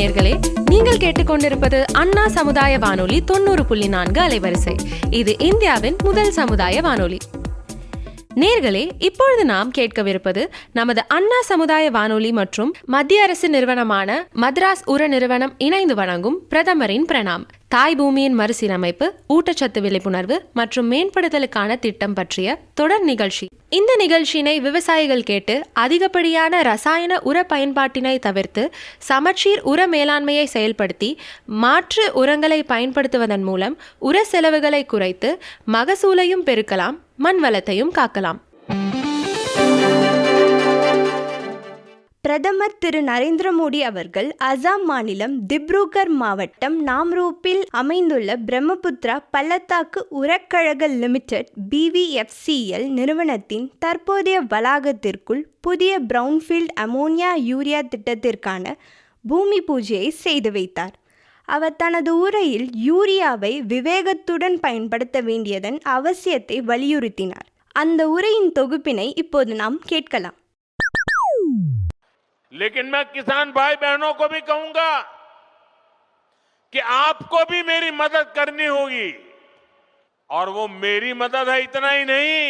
நேயர்களே, நீங்கள் கேட்டுக்கொண்டிருப்பது அண்ணா சமுதாய வானொலி 90.4 அலைவரிசை. இது இந்தியாவின் முதல் சமுதாய வானொலி. நேயர்களே, இப்பொழுது நாம் கேட்கவிருப்பது நமது அண்ணா சமுதாய வானொலி மற்றும் மத்திய அரசு நிறுவனமான மദ്രാஸ் உர நிறுவனம் இணைந்து வழங்கும் பிரதமரின் பிரணாம், தாய் பூமியின் மறுசீரமைப்பு, ஊட்டச்சத்து விழிப்புணர்வு மற்றும் மேம்படுத்தலுக்கான திட்டம் பற்றிய தொடர் நிகழ்ச்சி. இந்த நிகழ்ச்சியினை விவசாயிகள் கேட்டு அதிகப்படியான ரசாயன உர பயன்பாட்டினை தவிர்த்து சமச்சீர் உர மேலாண்மையை செயல்படுத்தி மாற்று உரங்களை பயன்படுத்துவதன் மூலம் உர செலவுகளை குறைத்து மகசூலையும் பெருக்கலாம், மண் வளத்தையும் காக்கலாம். பிரதமர் திரு நரேந்திர மோடி அவர்கள் அசாம் மாநிலம் திப்ருகர் மாவட்டம் நாம்ரூப்பில் அமைந்துள்ள பிரம்மபுத்திரா பள்ளத்தாக்கு உரக்கழக லிமிடெட் BVFCL நிறுவனத்தின் தற்போதைய வளாகத்திற்குள் புதிய பிரவுன்ஃபீல்ட் அமோனியா யூரியா திட்டத்திற்கான பூமி பூஜையை செய்து வைத்தார். அவர் தனது உரையில் யூரியாவை விவேகத்துடன் பயன்படுத்த வேண்டியதன் அவசியத்தை வலியுறுத்தினார். அந்த உரையின் தொகுப்பினை இப்போது நாம் கேட்கலாம். लेकिन मैं किसान भाई बहनों को भी कहूंगा कि आपको भी मेरी मदद करनी होगी, और वो मेरी मदद है इतना ही नहीं,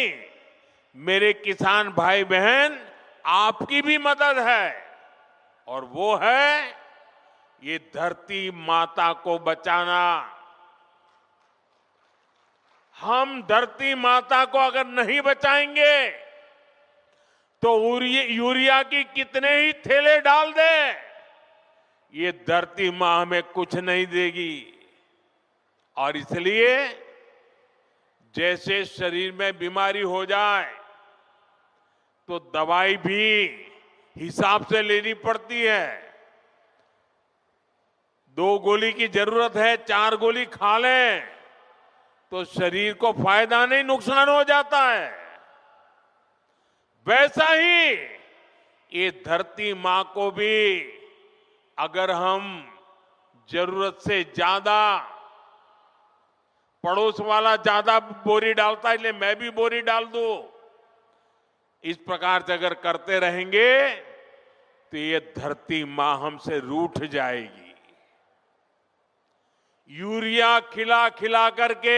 मेरे किसान भाई बहन आपकी भी मदद है, और वो है ये धरती माता को बचाना. हम धरती माता को अगर नहीं बचाएंगे तो यूरिया की कितने ही थैले डाल दे, ये धरती मां हमें कुछ नहीं देगी. और इसलिए जैसे शरीर में बीमारी हो जाए तो दवाई भी हिसाब से लेनी पड़ती है. 2 गोली की जरूरत है, 4 गोली खा लें तो शरीर को फायदा नहीं, नुकसान हो जाता है. वैसा ही ये धरती मां को भी अगर हम जरूरत से ज्यादा, पड़ोस वाला ज्यादा बोरी डालता है इसलिए मैं भी बोरी डाल दूं, इस प्रकार से अगर करते रहेंगे तो ये धरती मां हमसे रूठ जाएगी. यूरिया खिला खिला करके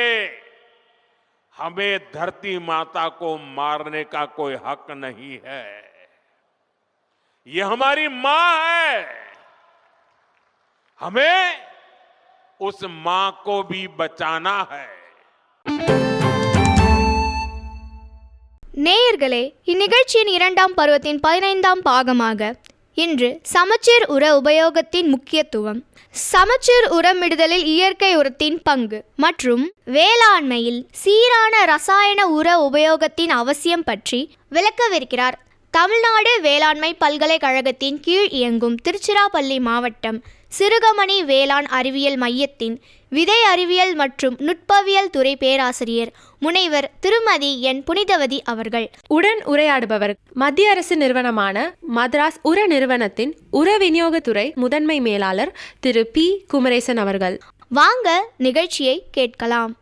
हमें धरती माता को मारने का कोई हक नहीं है. ये हमारी मां है, हमें उस मां को भी बचाना है. நேயர்களே, இந்நிகழ்ச்சியின் 2ஆம் பருவத்தின் 15ஆம் பாகமாக இன்று சமச்சீர் உர உபயோகத்தின் முக்கியத்துவம், சமச்சீர் உரமிடுதலில் இயற்கை உரத்தின் பங்கு மற்றும் வேளாண்மையில் சீரான ரசாயன உர உபயோகத்தின் அவசியம் பற்றி விளக்கவிருக்கிறார் தமிழ்நாடு வேளாண்மை பல்கலைக்கழகத்தின் கீழ் இயங்கும் திருச்சிராப்பள்ளி மாவட்டம் சிறுகமணி வேளாண் அறிவியல் மையத்தின் விதை அறிவியல் மற்றும் நுட்பவியல் துறை பேராசிரியர் முனைவர் திருமதி என் புனிதவதி அவர்கள். உடன் உரையாடுபவர் மத்திய அரசு நிறுவனமான மദ്രാஸ் உர நிறுவனத்தின் உர விநியோகத்துறை முதன்மை மேலாளர் திரு P. குமரேசன் அவர்கள். வாங்க நிகழ்ச்சியை கேட்கலாம்.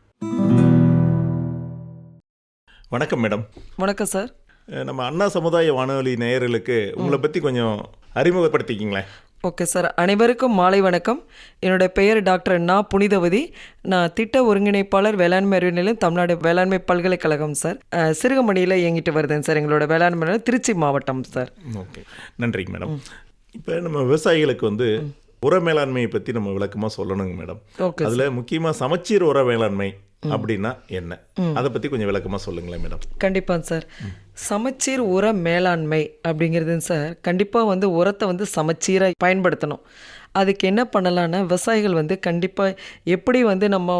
வணக்கம் மேடம். வணக்கம் சார். நம்ம அண்ணா சமுதாய வானொலி நேயர்களுக்கு உங்களை பற்றி கொஞ்சம் அறிமுகப்படுத்திக்கிங்களேன். ஓகே சார், அனைவருக்கும் மாலை வணக்கம். என்னுடைய பெயர் டாக்டர் நா புனிதவதி. நான் திட்ட ஒருங்கிணைப்பாளர் வேளாண்மை அறிவியல் நிலையம் தமிழ்நாடு வேளாண்மை பல்கலைக்கழகம் சார். சிறுகமணியில் இயங்கிட்டு வருதுங்க சார். எங்களோட வேளாண்மை நிலையம் திருச்சி மாவட்டம் சார். ஓகே, நன்றிங்க மேடம். இப்போ நம்ம விவசாயிகளுக்கு உர மேலாண்மையை பற்றி நம்ம விளக்கமாக சொல்லணுங்க மேடம். அதில் முக்கியமாக சமச்சீர் உர மேலாண்மை அப்படின்னா என்ன, அதை பற்றி கொஞ்சம் விளக்கமாக சொல்லுங்களேன் மேடம். கண்டிப்பாக சார். சமச்சீர் உர மேலாண்மை அப்படிங்கிறது சார், கண்டிப்பாக உரத்தை சமச்சீராக பயன்படுத்தணும். அதுக்கு என்ன பண்ணலான்னா, விவசாயிகள் கண்டிப்பாக எப்படி நம்ம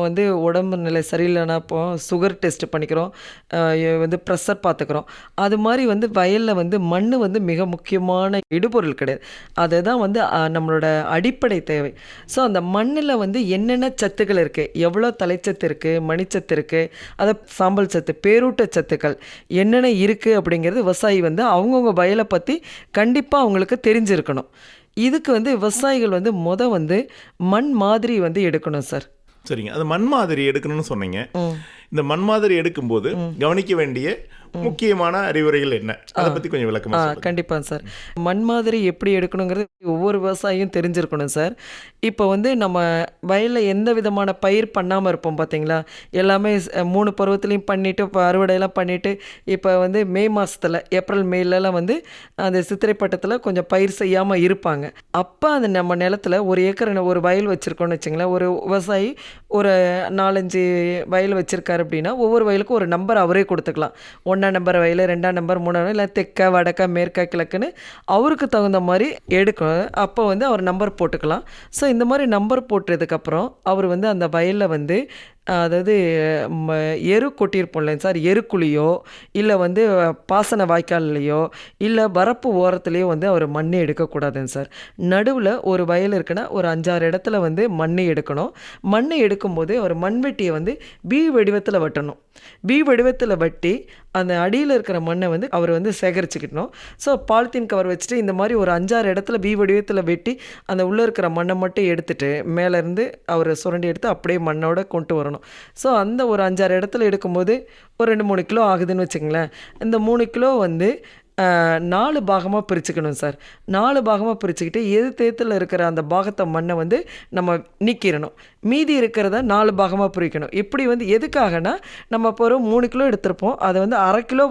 உடம்பு நிலை சரியில்லைன்னா இப்போ சுகர் டெஸ்ட் பண்ணிக்கிறோம், ப்ரெஷர் பார்த்துக்கிறோம். அது மாதிரி வயலில் மண் மிக முக்கியமான இடுபொருள் கிடையாது. அதுதான் நம்மளோட அடிப்படை தேவை. ஸோ அந்த மண்ணில் என்னென்ன சத்துக்கள் இருக்குது, எவ்வளோ தலைச்சத்து இருக்குது, மணிச்சத்து இருக்குது, அதை சாம்பல் சத்து, பேரூட்ட சத்துக்கள் என்னென்ன இருக்குது அப்படிங்கிறது விவசாயி அவங்கவுங்க வயலை பற்றி கண்டிப்பாக அவங்களுக்கு தெரிஞ்சிருக்கணும். இதுக்கு விவசாயிகள் மண் மாதிரி எடுக்கணும் சார். சரிங்க, அது மண் மாதிரி எடுக்கணும்னு சொன்னீங்க. இந்த மண் மாதிரி எடுக்கும்போது கவனிக்க வேண்டிய முக்கியமான அறிவுரைகள் என்ன, அதை பற்றி கொஞ்சம் விளக்கமாக சொல்லுங்க. கண்டிப்பாக சார். மண் மாதிரி எப்படி எடுக்கணுங்கிறது ஒவ்வொரு விவசாயியும் தெரிஞ்சிருக்கணும் சார். இப்போ வந்து நம்ம வயலில் எந்த விதமான பயிர் பண்ணாமல் இருப்போம் பார்த்தீங்களா, எல்லாமே 3 பருவத்துலேயும் பண்ணிவிட்டு இப்போ அறுவடையெல்லாம் பண்ணிவிட்டு இப்போ வந்து மே மாதத்தில் ஏப்ரல் மேலெலாம் வந்து அந்த சித்திரை பட்டத்தில் கொஞ்சம் பயிர் செய்யாமல் இருப்பாங்க. அப்போ அந்த நம்ம நிலத்தில் ஒரு ஏக்கர் ஒரு வயல் வச்சுருக்கோன்னு வச்சுங்களேன், ஒரு விவசாயி ஒரு 4-5 வயல் வச்சுருக்காரு அப்படின்னா ஒவ்வொரு வயலுக்கும் ஒரு நம்பர் அவரே கொடுத்துக்கலாம். 1ஆம் நம்பர் வயல், 2ஆம் நம்பர், 3ஆம் நம்பர், இல்லை தெற்க வடக்க மேற்க கிழக்குன்னு அவருக்கு தகுந்த மாதிரி எடுக்கணும். அப்போ வந்து அவர் நம்பர் போட்டுக்கலாம். ஸோ இந்த மாதிரி நம்பர் போட்டதுக்கப்புறம் அவர் வந்து அந்த வயலில் வந்து அதாவது எரு கொட்டியிருப்போம் இல்லைங்க சார், எருக்குழியோ இல்லை வந்து பாசன வாய்க்கால்லையோ இல்லை வரப்பு ஓரத்துலேயோ வந்து அவர் மண்ணை எடுக்கக்கூடாதுங்க சார். நடுவில் ஒரு வயல் இருக்குன்னா ஒரு 5-6 இடத்துல வந்து மண்ணை எடுக்கணும். மண்ணை எடுக்கும்போது அவர் மண்வெட்டியை வந்து பி வடிவத்தில் வெட்டணும். பி வடிவத்தில் வெட்டி அந்த அடியில் இருக்கிற மண்ணை வந்து அவர் வந்து சேகரிச்சுக்கிட்டணும். ஸோ பாலித்தீன் கவர் வச்சுட்டு இந்த மாதிரி ஒரு 5-6 இடத்துல பி வடிவத்தில் வெட்டி அந்த உள்ளே இருக்கிற மண்ணை மட்டும் எடுத்துட்டு மேலேருந்து அவர் சுரண்டி எடுத்து அப்படியே மண்ணோட கொண்டு வரணும். ஸோ அந்த ஒரு 5-6 இடத்துல எடுக்கும்போது ஒரு 2-3 கிலோ ஆகுதுன்னு வச்சுங்களேன். இந்த 3 கிலோ வந்து 4 பாகமாக பிரிச்சுக்கணும் சார். 4 பாகமாக பிரிச்சுக்கிட்டு எதிர்த்தேத்தில் இருக்கிற அந்த பாகத்தை மண்ணை வந்து நம்ம நீக்கிடணும். மீதி இருக்கிறத 4 பாகமாக பிரிக்கணும். இப்படி வந்து எதுக்காகனா நம்ம இப்போ ஒரு 3 கிலோ எடுத்திருப்போம், அதை வந்து 1/2 கிலோ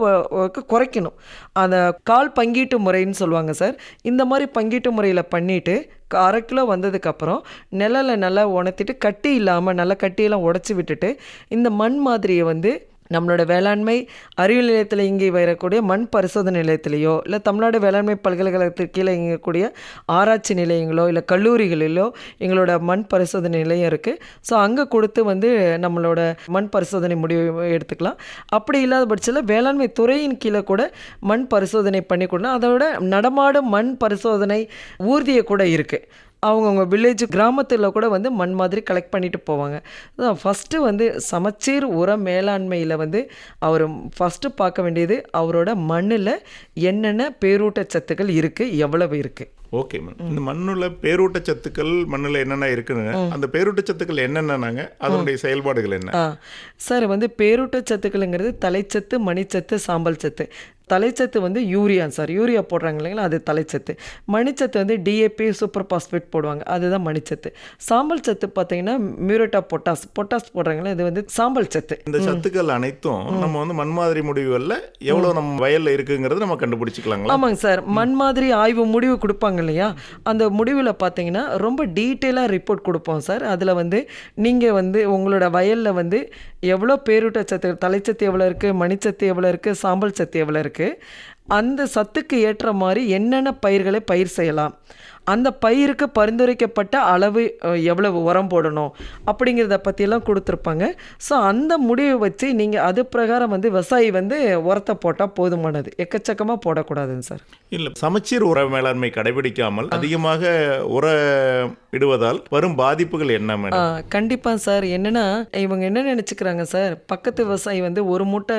குறைக்கணும். அந்த கால் பங்கீட்டு முறைன்னு சொல்லுவாங்க சார். இந்த மாதிரி பங்கீட்டு முறையில் பண்ணிவிட்டு 1/2 கிலோ வந்ததுக்கப்புறம் நிழலை நல்லா உணர்த்திட்டு கட்டி இல்லாமல் நல்லா கட்டியெல்லாம் உடச்சி விட்டுட்டு இந்த மண் மாதிரியை வந்து நம்மளோட வேளாண்மை அறிவியல் நிலையத்தில் இங்கே வரக்கூடிய மண் பரிசோதனை நிலையத்திலேயோ இல்லை தமிழ்நாடு வேளாண்மை பல்கலைக்கழகத்துக்கு கீழே இயங்கக்கூடிய ஆராய்ச்சி நிலையங்களோ இல்லை கல்லூரிகளிலோ எங்களோட மண் பரிசோதனை நிலையம் இருக்குது. ஸோ அங்கே கொடுத்து வந்து நம்மளோட மண் பரிசோதனை முடிவு எடுத்துக்கலாம். அப்படி இல்லாத பட்சத்தில் வேளாண்மை துறையின் கீழே கூட மண் பரிசோதனை பண்ணி கொடுக்கலாம். அதோட நடமாடும் மண் பரிசோதனை ஊர்தியை கூட இருக்குது. அவங்கவுங்க வில்லேஜ் கிராமத்தில் கூட வந்து மண் மாதிரி கலெக்ட் பண்ணிட்டு போவாங்க. ஃபஸ்ட்டு வந்து சமச்சீர் உர மேலாண்மையில் வந்து அவர் ஃபஸ்ட்டு பார்க்க வேண்டியது அவரோட மண்ணில் என்னென்ன பேரூட்டச்சத்துக்கள் இருக்குது, எவ்வளவு இருக்குது. Okay ma'am. இந்த மண்ணில் பேரூட்டச்சத்துக்கள் மண்ணில் என்னென்ன இருக்குன்னு, அந்த பேரூட்டச்சத்துக்கள் என்னென்னங்க, அதனுடைய செயல்பாடுகள் என்ன? சார் வந்து பேரூட்டச்சத்துக்கள்ங்கிறது தலைச்சத்து, மணிச்சத்து, சாம்பல் சத்து. தலைச்சத்து வந்து யூரியா சார், யூரியா போடுறாங்க இல்லைங்களா, அது தலைச்சத்து. மணிச்சத்து வந்து டிஏபி சூப்பர் பாஸ்பேட் போடுவாங்க, அதுதான் மணிச்சத்து. சாம்பல் சத்து பார்த்தீங்கன்னா மியூரேட் ஆஃப் பொட்டாஸ் போடுறாங்களா, இது வந்து சாம்பல் சத்து. இந்த சத்துக்கள் அனைத்தும் நம்ம வந்து மண் மாதிரி முடிவுகளில் எவ்வளோ நம்ம வயலில் இருக்குங்கிறது நம்ம கண்டுபிடிச்சிக்கலாங்களா? ஆமாங்க சார். மண் மாதிரி ஆய்வு முடிவு கொடுப்பாங்க இல்லையா, அந்த முடிவில் பார்த்தீங்கன்னா ரொம்ப டீட்டெயிலாக ரிப்போர்ட் கொடுப்போம் சார். அதில் வந்து நீங்கள் வந்து உங்களோட வயலில் வந்து எவ்வளோ பேரூட்டச்சத்து, தலைச்சத்து எவ்வளோ இருக்குது, மணிச்சத்து எவ்வளோ இருக்குது, சாம்பல் சத்து எவ்வளோ இருக்குது, அந்த சத்துக்கு ஏற்ற மாதிரி என்னென்ன பயிர்களை பயிர் செய்யலாம், அந்த பயிருக்கு பரிந்துரைக்கப்பட்ட அளவு எவ்வளவு உரம் போடணும் அப்படிங்கிறத பற்றியெல்லாம் கொடுத்துருப்பாங்க. ஸோ அந்த முடிவை வச்சு நீங்கள் அது பிரகாரம் வந்து விவசாயி வந்து உரத்தை போட்டால் போதுமானது, எக்கச்சக்கமாக போடக்கூடாதுங்க சார். இல்லை, சமச்சீர் உர மேலாண்மை கடைபிடிக்காமல் அதிகமாக உர இடுவதால் வரும் பாதிப்புகள் என்ன மேடம்? கண்டிப்பாக சார். என்னென்னா இவங்க என்ன நினச்சிக்கிறாங்க சார், பக்கத்து விவசாயி வந்து ஒரு மூட்டை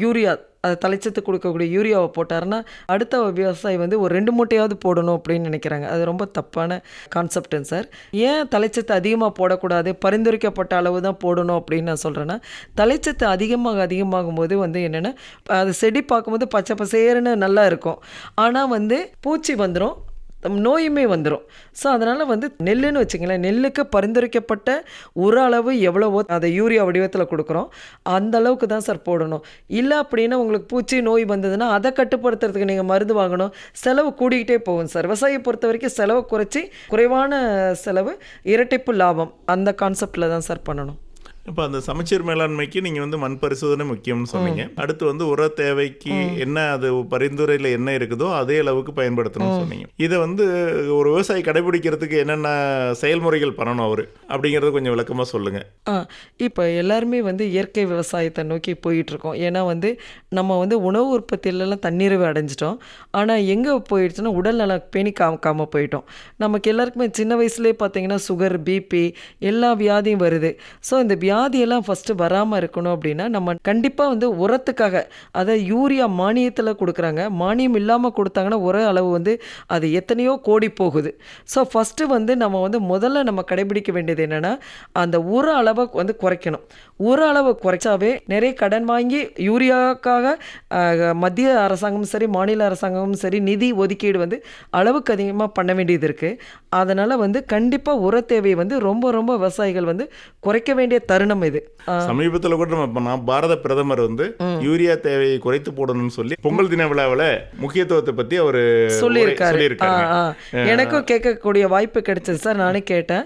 யூரியா, அது தலைச்சத்து கொடுக்கக்கூடிய யூரியாவை போட்டாருன்னா அடுத்த விவசாயி வந்து ஒரு 2 மூட்டையாவது போடணும் அப்படின்னு நினைக்கிறாங்க. அது ரொம்ப தப்பான கான்செப்டுங்க சார். ஏன் தலைச்சத்து அதிகமாக போடக்கூடாது, பரிந்துரைக்கப்பட்ட அளவு தான் போடணும் அப்படின்னு நான் சொல்கிறேன்னா, தலைச்சத்து அதிகமாகும் போது வந்து என்னென்னா அது செடி பார்க்கும்போது பச்சை பசேர்னு நல்லா இருக்கும், ஆனால் வந்து பூச்சி வந்துடும், நோயுமே வந்துடும். ஸோ அதனால் வந்து நெல்லுன்னு வச்சுங்களேன், நெல்லுக்கு பரிந்துரைக்கப்பட்ட ஒரு அளவு எவ்வளவோ அதை யூரியா வடிவத்தில் கொடுக்குறோம், அந்த அளவுக்கு தான் சார் போடணும். இல்லை அப்படின்னா உங்களுக்கு பூச்சி நோய் வந்ததுன்னா அதை கட்டுப்படுத்துறதுக்கு நீங்கள் மருந்து வாங்கணும், செலவு கூடிக்கிட்டே போகும் சார். விவசாயியை பொறுத்த வரைக்கும் செலவு குறைச்சி குறைவான செலவு இரட்டிப்பு லாபம், அந்த கான்செப்டில் தான் சார் பண்ணணும். இப்போ அந்த சமச்சீர் மேலாண்மைக்கு நீங்கள் வந்து மண் பரிசோதனை முக்கியம்னு சொன்னீங்க. அடுத்து வந்து உர தேவைக்கு என்ன அது பரிந்துரையில் என்ன இருக்குதோ அதே அளவுக்கு பயன்படுத்தணும்னு சொன்னீங்க. இதை வந்து ஒரு விவசாயி கடைபிடிக்கிறதுக்கு என்னென்ன செயல்முறைகள் பண்ணணும் அவர் அப்படிங்கிறத கொஞ்சம் விளக்கமாக சொல்லுங்கள். இப்போ எல்லாருமே வந்து இயற்கை விவசாயத்தை நோக்கி போயிட்டுருக்கோம். ஏன்னா வந்து நம்ம வந்து உணவு உற்பத்தியிலலாம் தன்னிறைவு அடைஞ்சிட்டோம். ஆனால் எங்கே போயிடுச்சுன்னா உடல் நலம் பேணி காக்காமல் போயிட்டோம். நமக்கு எல்லாருக்குமே சின்ன வயசுலேயே பார்த்தீங்கன்னா சுகர், பிபி எல்லா வியாதியும் வருது. ஸோ இந்த வியாதியெல்லாம் ஃபஸ்ட்டு வராமல் இருக்கணும் அப்படின்னா நம்ம கண்டிப்பாக வந்து உரத்துக்காக அதை யூரியா மானியத்தில் கொடுக்குறாங்க. மானியம் இல்லாமல் கொடுத்தாங்கன்னா உர அளவு வந்து அது எத்தனையோ கோடி போகுது. ஸோ ஃபஸ்ட்டு வந்து நம்ம வந்து முதல்ல நம்ம கடைபிடிக்க வேண்டியது என்னென்னா அந்த உர அளவை வந்து குறைக்கணும். உர அளவை குறைச்சாவே நிறைய கடன் வாங்கி யூரியாவுக்காக மத்திய அரசாங்கமும் சரி மாநில அரசாங்கமும் சரி நிதி ஒதுக்கீடு வந்து அளவுக்கு அதிகமாக பண்ண வேண்டியது இருக்குது. அதனால் வந்து கண்டிப்பாக உர தேவையை வந்து ரொம்ப ரொம்ப விவசாயிகள் வந்து குறைக்க வேண்டிய தருணம் இது. சமீபத்தில் கூட நான் பாரத பிரதமர் வந்து யூரியா தேவையை குறைத்து போடணும்னு சொல்லி பொங்கல் தின விழாவில் முக்கியத்துவத்தை பற்றி அவர் சொல்லியிருக்காரு. எனக்கும் கேட்கக்கூடிய வாய்ப்பு கிடைச்சது சார், நானே கேட்டேன்.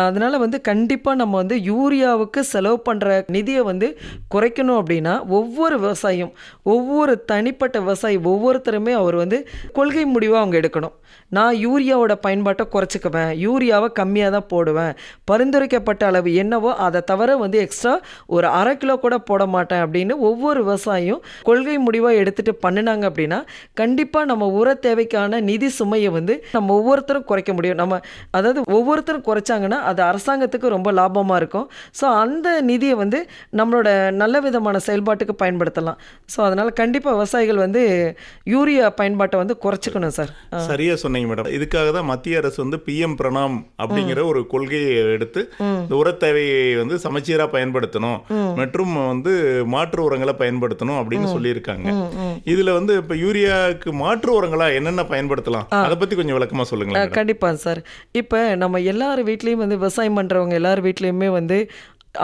அதனால வந்து கண்டிப்பாக நம்ம வந்து யூரியாவுக்கு செலவு பண்ணுற நிதியை வந்து குறைக்கணும் அப்படின்னா ஒவ்வொரு விவசாயியும் ஒவ்வொரு தனிப்பட்ட விவசாயி ஒவ்வொருத்தருமே அவர் வந்து கொள்கை முடிவாக அவங்க எடுக்கணும். நான் யூரியாவோட பயன்பாட்டை குறைச்சிக்குவேன், யூரியாவை கம்மியாக தான் போடுவேன், பரிந்துரைக்கப்பட்ட அளவு என்னவோ அதை தவிர வந்து எக்ஸ்ட்ரா ஒரு 1/2 கிலோ கூட போட மாட்டேன் அப்படின்னு ஒவ்வொரு விவசாயியும் கொள்கை முடிவாக எடுத்துகிட்டு பண்ணினாங்க அப்படின்னா கண்டிப்பாக நம்ம உர தேவைக்கான நிதி சுமையை வந்து நம்ம ஒவ்வொருத்தரும் குறைக்க முடியும். நம்ம அதாவது ஒவ்வொருத்தரும் குறைச்சாங்கன்னா அது அரசாங்கத்துக்கு ரொம்ப லாபமாக இருக்கும். ஸோ அந்த நிதியை வந்து நம்மளோட நல்ல விதமான செயல்பாட்டுக்கு பயன்படுத்தலாம். ஸோ அதனால் கண்டிப்பாக விவசாயிகள் வந்து யூரியா பயன்பாட்டை வந்து குறைச்சிக்கணும் சார். சரியா சொன்னீங்க மேடம். இதுக்காக தான் மத்திய அரசு வந்து பிஎம் பிரணாம் அப்படிங்கிற ஒரு கொள்கையை எடுத்து இந்த உர தேவையை வந்து சமச்சீரா பயன்படுத்தணும் மற்றும் வந்து மாற்று உரங்களை பயன்படுத்தணும் அப்படின்னு சொல்லியிருக்காங்க. இதுல வந்து இப்ப யூரியாவுக்கு மாற்று உரங்களா என்னென்ன பயன்படுத்தலாம் அதை பத்தி கொஞ்சம் விளக்கமா சொல்லுங்களேன். கண்டிப்பா சார். இப்போ நம்ம எல்லார் வீட்லேயும் வந்து விவசாயம் பண்ணுறவங்க எல்லார் வீட்லேயுமே வந்து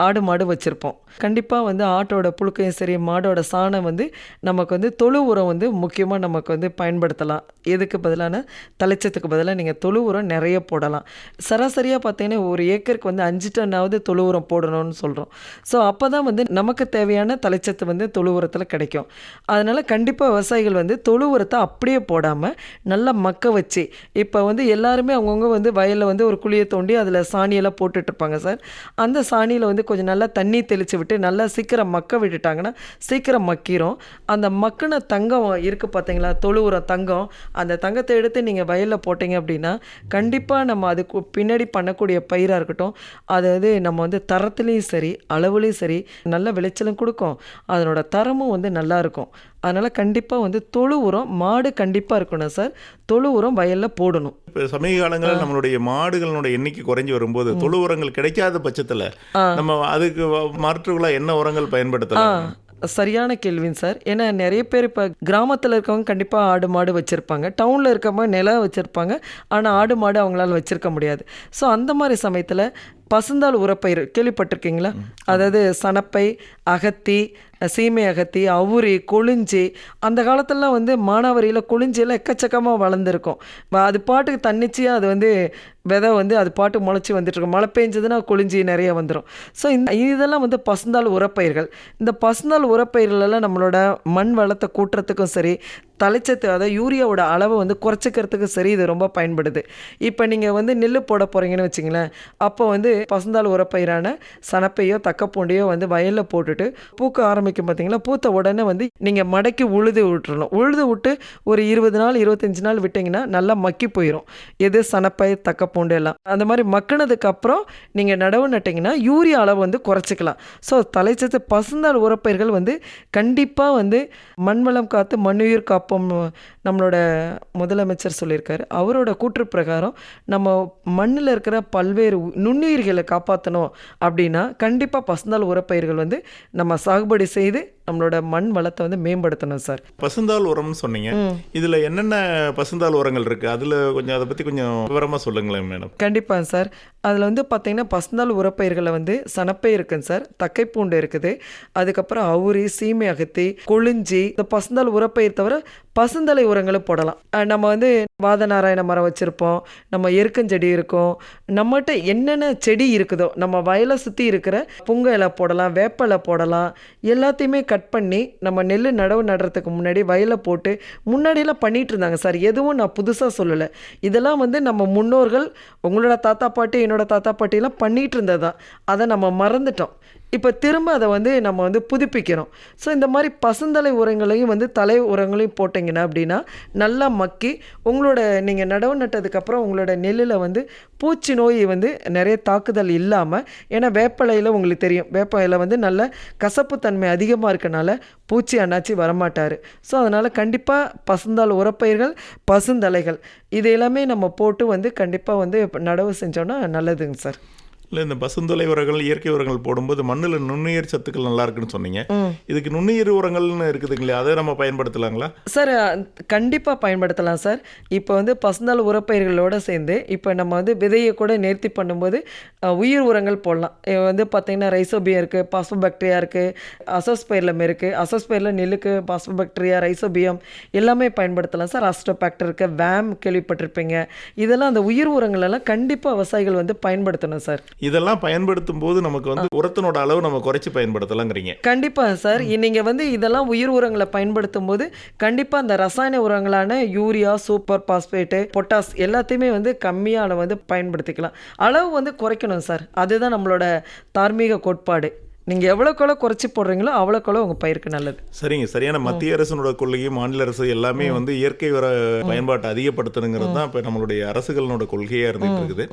ஆடு மாடு வச்சுருப்போம். கண்டிப்பாக வந்து ஆட்டோட புழுக்கையும் சரி மாடோட சாணம் வந்து நமக்கு வந்து தொழு உரம் வந்து முக்கியமாக நமக்கு வந்து பயன்படுத்தலாம். எதுக்கு பதிலான தலைச்சத்துக்கு பதிலாக நீங்கள் தொழு உரம் நிறைய போடலாம். சராசரியாக பார்த்தீங்கன்னா ஒரு ஏக்கருக்கு வந்து 5 டன்னாவது தொழு உரம் போடணும்னு சொல்கிறோம். ஸோ அப்போ தான் வந்து நமக்கு தேவையான தலைச்சத்து வந்து தொழு உரத்தில் கிடைக்கும். அதனால் கண்டிப்பாக விவசாயிகள் வந்து தொழு உரத்தை அப்படியே போடாமல் நல்லா மக்க வச்சு, இப்போ வந்து எல்லாருமே அவங்கவுங்க வந்து வயலில் வந்து ஒரு குழியை தோண்டி அதில் சாணியெல்லாம் போட்டுட்ருப்பாங்க சார். அந்த சாணியில் வந்து கொஞ்சம் நல்லா தண்ணி தெளித்து விட்டு நல்லா சீக்கிரம் மக்க விட்டுட்டாங்கன்னா சீக்கிரம் மக்கிரும். அந்த மக்கின தங்கம் இருக்குது பார்த்தீங்களா, தொழு உரம் தங்கம், அந்த தங்கத்தை எடுத்து நீங்கள் வயலில் போட்டிங்க அப்படின்னா கண்டிப்பாக நம்ம அதுக்கு பின்னாடி பண்ணக்கூடிய பயிராக இருக்கட்டும், அதாவது நம்ம வந்து தரத்துலேயும் சரி அளவுலேயும் சரி நல்ல விளைச்சலும் கொடுக்கும், அதனோட தரமும் வந்து நல்லா இருக்கும். அதனால் கண்டிப்பாக வந்து தொழு உரம் மாடு கண்டிப்பாக இருக்கணும் சார். தொழு உரம் வயலில் போடணும். இப்போ சமீப காலங்களில் நம்மளுடைய மாடுகளோட எண்ணிக்கை குறைஞ்சி வரும்போது தொழு உரங்கள் கிடைக்காத பட்சத்தில் நம்ம அதுக்கு மாற்றுகளாக என்ன உரங்கள் பயன்படுத்தலாம்? சரியான கேள்விங்க சார். ஏன்னா நிறைய பேர் இப்போ கிராமத்தில் இருக்கவங்க கண்டிப்பாக ஆடு மாடு வச்சுருப்பாங்க, டவுனில் இருக்கவங்க நிலம் வச்சுருப்பாங்க, ஆனால் ஆடு மாடு அவங்களால வச்சுருக்க முடியாது. ஸோ அந்த மாதிரி சமயத்தில் பசுந்தாள் உரப்பயிர் கேள்விப்பட்டிருக்கீங்களா? அதாவது சணப்பை, அகத்தி, சீமை அகத்தி, அவுரி, கொளிஞ்சி, அந்த காலத்துலலாம் வந்து மானாவரியில் கொளிஞ்சியெல்லாம் எக்கச்சக்கமாக வளர்ந்துருக்கும். அது பாட்டுக்கு தன்னிச்சையாக அது வந்து விதை வந்து அது பாட்டு முளைச்சி வந்துட்டுருக்கும். மழை பெஞ்சதுன்னா கொளிஞ்சி நிறைய வந்துடும். ஸோ இதெல்லாம் வந்து பசுந்தாள் உரப்பயிர்கள். இந்த பசுந்தாள் உரப்பயிர்களெல்லாம் நம்மளோட மண் வளத்தை கூட்டுறதுக்கும் சரி, தலைச்சத்து அதாவது யூரியாவோட அளவை வந்து குறைச்சிக்கிறதுக்கும் சரி இது ரொம்ப பயன்படுது. இப்போ நீங்கள் வந்து நெல் போட போகிறீங்கன்னு வச்சிங்களேன், அப்போ வந்து பசுந்தாள் உரப்பயிரான சணப்பையோ தக்கப்பூண்டையோ வந்து வயலில் போட்டுட்டு பூக்க ஆரம்பிக்கும் பார்த்தீங்களா, பூத்த உடனே வந்து நீங்கள் மடக்கி உழுது விட்டுறணும். உழுது விட்டு ஒரு 20 நாள் 25 நாள் விட்டிங்கன்னா நல்லா மக்கி போயிடும். எது சணப்பை தக்கப்பூண்டு எல்லாம் அந்த மாதிரி மக்கினதுக்கு அப்புறம் நீங்கள் நடவு நட்டிங்கன்னா யூரியா அளவு வந்து குறைச்சிக்கலாம். ஸோ தலைச்சத்து பசுந்தாள் உரப்பயிர்கள் வந்து கண்டிப்பாக வந்து மண்வளம் காத்து மண்ணுயிர் காப்போம் நம்மளோட முதலமைச்சர் சொல்லியிருக்காரு. அவரோட கூற்று பிரகாரம் நம்ம மண்ணில் இருக்கிற பல்வேறு நுண்ணுயிர்களை காப்பாற்றணும் அப்படின்னா கண்டிப்பாக பசுந்தாள் உரப்பயிர்கள் வந்து நம்ம சாகுபடி செய்து நம்மளோட மண் வளத்தை வந்து மேம்படுத்தணும் சார். பசுந்தாள் உரம்னு சொன்னீங்க, இதில் என்னென்ன பசுந்தாள் உரங்கள் இருக்குது அதில் கொஞ்சம் அதை பற்றி கொஞ்சம் விவரமாக சொல்லுங்களேன் மேடம். கண்டிப்பாக சார். அதில் வந்து பார்த்திங்கன்னா பசுந்தாள் உரப்பயிர்களை வந்து சணப்பை இருக்குங்க சார், தக்கைப்பூண்டு இருக்குது, அதுக்கப்புறம் அவுரி, சீமை அகத்தி, கொளிஞ்சி, இந்த பசுந்தாள் உரப்பயிர் தவிர பசுந்தலை உரங்களும் போடலாம். நம்ம வந்து வாதநாராயண மரம் வச்சுருப்போம், நம்ம எருக்கஞ்செடி இருக்கும், நம்மகிட்ட என்னென்ன செடி இருக்குதோ நம்ம வயலை சுற்றி இருக்கிற புங்க இலை போடலாம், வேப்ப இலை போடலாம், எல்லாத்தையுமே கட் பண்ணி நம்ம நெல் நடவு நடுறதுக்கு முன்னாடி வயலில் போட்டு முன்னாடியெல்லாம் பண்ணிகிட்டு இருந்தாங்க சார். எதுவும் நான் புதுசாக சொல்லலை. இதெல்லாம் வந்து நம்ம முன்னோர்கள், உங்களோட தாத்தா பாட்டி என்னோட தாத்தா பாட்டியெல்லாம் பண்ணிகிட்டு இருந்தது தான். அதை நம்ம மறந்துட்டோம். இப்போ திரும்ப அதை வந்து நம்ம வந்து புதுப்பிக்கிறோம். ஸோ இந்த மாதிரி பசுந்தலை உரங்களையும் வந்து தலை உரங்களையும் போட்டிங்கன்னா அப்படின்னா நல்லா மக்கி உங்களோட நீங்கள் நடவு நட்டதுக்கப்புறம் உங்களோட நெல்லில் வந்து பூச்சி நோய் வந்து நிறைய தாக்குதல் இல்லாமல், ஏன்னா வேப்பலையில் உங்களுக்கு தெரியும் வேப்பலையில் வந்து நல்ல கசப்புத்தன்மை அதிகமாக இருக்கனால பூச்சி அண்ணாச்சி வரமாட்டார். ஸோ அதனால் கண்டிப்பாக பசுந்தாள் உரப்பயிர்கள், பசுந்தலைகள் இது எல்லாமே நம்ம போட்டு வந்து கண்டிப்பாக வந்து நடவு செஞ்சோன்னா நல்லதுங்க சார். இல்லை, இந்த பசுந்தலை உரங்கள், இயற்கை உரங்கள் போடும்போது மண்ணில் நுண்ணுயிர் சத்துக்கள் நல்லா இருக்குன்னு சொன்னீங்க. இதுக்கு நுண்ணுயிர் உரங்கள்னு இருக்குதுங்களே, அதை நம்ம பயன்படுத்தலாங்களா சார்? கண்டிப்பாக பயன்படுத்தலாம் சார். இப்போ வந்து பசுந்தாள் உரப்பயிர்களோடு சேர்ந்து இப்போ நம்ம வந்து விதையை கூட நேர்த்தி பண்ணும்போது உயிர் உரங்கள் போடலாம். வந்து பார்த்திங்கன்னா ரைசோபியம் இருக்குது, பாஸ்போபாக்டீரியா இருக்குது, அசோஸ்பைர்லம் இருக்குது. அசோஸ்பைர்லம் நெல்லுக்கு பாஸ்போபாக்டீரியா, ரைசோபியம் எல்லாமே பயன்படுத்தலாம் சார். அஸ்டோபாக்டர் இருக்குது, வேம் கேள்விப்பட்டிருப்பீங்க. இதெல்லாம் அந்த உயிர் உரங்களெல்லாம் கண்டிப்பாக விவசாயிகள் வந்து பயன்படுத்தணும் சார். இதெல்லாம் பயன்படுத்தும் போது நமக்கு வந்து உரத்தினோட அளவு நம்ம குறைச்சி பயன்படுத்தலாங்கிறீங்க. கண்டிப்பாக சார். நீங்கள் வந்து இதெல்லாம் உயிர் உரங்களை பயன்படுத்தும் போது கண்டிப்பாக அந்த ரசாயன உரங்களான யூரியா, சூப்பர் பாஸ்பேட்டு, பொட்டாஸ் எல்லாத்தையுமே வந்து கம்மியான வந்து பயன்படுத்திக்கலாம். அளவு வந்து குறைக்கணும் சார். அதுதான் நம்மளோட தார்மீக கோட்பாடு. நீங்கள் எவ்வளோக்கெவ்வளோ குறைச்சி போடுறீங்களோ அவ்வளோக்கெவ்வளோ உங்கள் பயிருக்கு நல்லது. சரிங்க. சரியான மத்திய அரசினோட கொள்கையும் மாநில அரசு எல்லாமே வந்து இயற்கை உர பயன்பாட்டை அதிகப்படுத்தணுங்கிறது தான் இப்போ நம்மளுடைய அரசுகளோட கொள்கையாக இருந்துகிட்டு இருக்குது.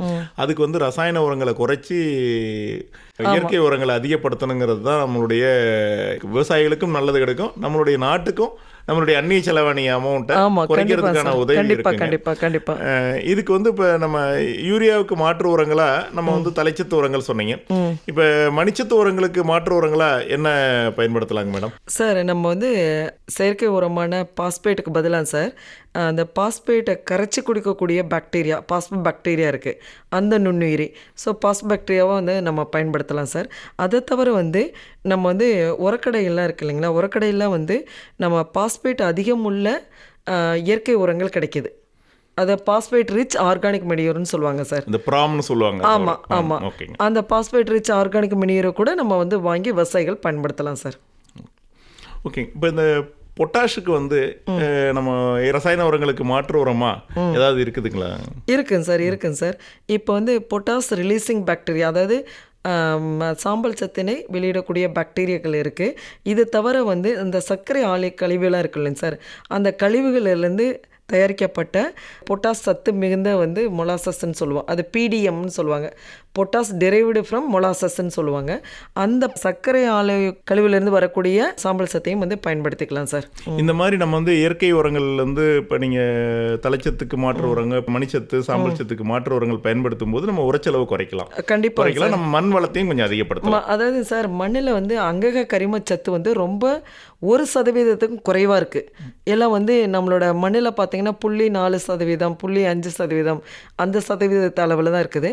அதுக்கு வந்து ரசாயன உரங்களை குறைச்சி இயற்கை உரங்களை அதிகப்படுத்தணுங்கிறது தான் நம்மளுடைய விவசாயிகளுக்கும் நல்லது கிடைக்கும், நம்மளுடைய நாட்டுக்கும் நம்மளுடைய அந்நிய செலவாணி அமௌண்ட்டை குறைக்கிறதுக்கான உதவி இருக்கு. கண்டிப்பாக இதுக்கு வந்து இப்போ நம்ம யூரியாவுக்கு மாற்று உரங்களா நம்ம வந்து தலைச்சத்து உரங்கள் சொன்னீங்க. இப்போ மணிச்சத்து உரங்களுக்கு மாற்று உரங்களா என்ன பயன்படுத்தலாங்க மேடம்? சார், நம்ம வந்து செயற்கை உரமான பாஸ்பேட்டுக்கு பதிலாக சார் அந்த பாஸ்பேட்டை கரைச்சி குடிக்கக்கூடிய பாக்டீரியா, பாஸ்போபாக்டீரியா இருக்குது, அந்த நுண்ணுயிரி. ஸோ பாஸ்போபாக்டீரியாவை வந்து நம்ம பயன்படுத்தலாம் சார். அதை தவிர வந்து நம்ம வந்து உரக்கடையெல்லாம் இருக்குது இல்லைங்களா, உரக்கடையெல்லாம் வந்து நம்ம பாஸ்பேட் அதிகம் உள்ள இயற்கை உரங்கள் கிடைக்கிது. அதை பாஸ்பேட் ரிச் ஆர்கானிக் மெனியூர்னு சொல்லுவாங்க சார். இந்த ப்ராம்னு சொல்லுவாங்க. ஆமாம். அந்த பாஸ்பேட் ரிச் ஆர்கானிக் மெனியூரை கூட நம்ம வந்து வாங்கி விவசாயிகள் பயன்படுத்தலாம் சார். ஓகே. இப்போ இந்த பொட்டாஷுக்கு வந்து நம்ம ரசாயன உரங்களுக்கு மாற்று உரமா ஏதாவது இருக்குதுங்களா? இருக்குங்க சார். இப்போ வந்து பொட்டாஸ் ரிலீசிங் பாக்டீரியா, அதாவது சாம்பல் சத்தினை வெளியிடக்கூடிய பாக்டீரியாக்கள் இருக்குது. இது தவிர வந்து இந்த சர்க்கரை ஆலை கழிவுலாம் இருக்கு இல்லைங்க சார், அந்த கழிவுகளிலேருந்து தயாரிக்கப்பட்ட பொட்டாஸ் சத்து மிகுந்த வந்து மொலாசஸ்ன்னு சொல்லுவோம். அது பிடிஎம்னு சொல்லுவாங்க, பொட்டாஸ் டெரைவ்டு ஃப்ரம் மொலாசஸ்ன்னு சொல்லுவாங்க. அந்த சர்க்கரை ஆலை கழிவுலேருந்து வரக்கூடிய சாம்பல் சத்தையும் வந்து பயன்படுத்திக்கலாம் சார். இந்த மாதிரி நம்ம வந்து இயற்கை உரங்கள் வந்து இப்போ நீங்கள் தலைச்சத்துக்கு மாற்று உரங்கள், மணிச்சத்து, சாம்பல் சத்துக்கு மாற்று உரங்கள் பயன்படுத்தும் போது நம்ம உரச்செலவு குறைக்கலாம். கண்டிப்பாக நம்ம மண் வளத்தையும் கொஞ்சம் அதிகப்படுத்தலாம். அதாவது சார், மண்ணில் வந்து அங்கக கரிமச்சத்து வந்து ரொம்ப 1% குறைவாக இருக்குது. எல்லாம் வந்து நம்மளோட மண்ணில் பார்த்தீங்கன்னா 0.4%, 0.5% அந்த சதவீதத்து அளவில் தான் இருக்குது.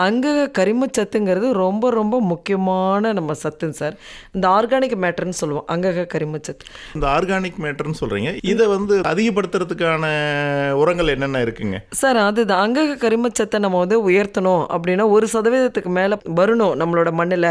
அங்கக கரிமச்சத்துங்கிறது ரொம்ப ரொம்ப முக்கியமான நம்ம சத்துங்க சார். இந்த ஆர்கானிக் மேட்டர்னு சொல்லுவோம், அங்கக கரிமச்சத்து. இந்த ஆர்கானிக் மேட்டர்னு சொல்கிறீங்க, இதை வந்து அதிகப்படுத்துறதுக்கான உரங்கள் என்னென்ன இருக்குங்க சார்? அதுதான் அங்கக கரிமச்சத்தை நம்ம வந்து உயர்த்தணும் அப்படின்னா 1% மேலே வரணும் நம்மளோட மண்ணில்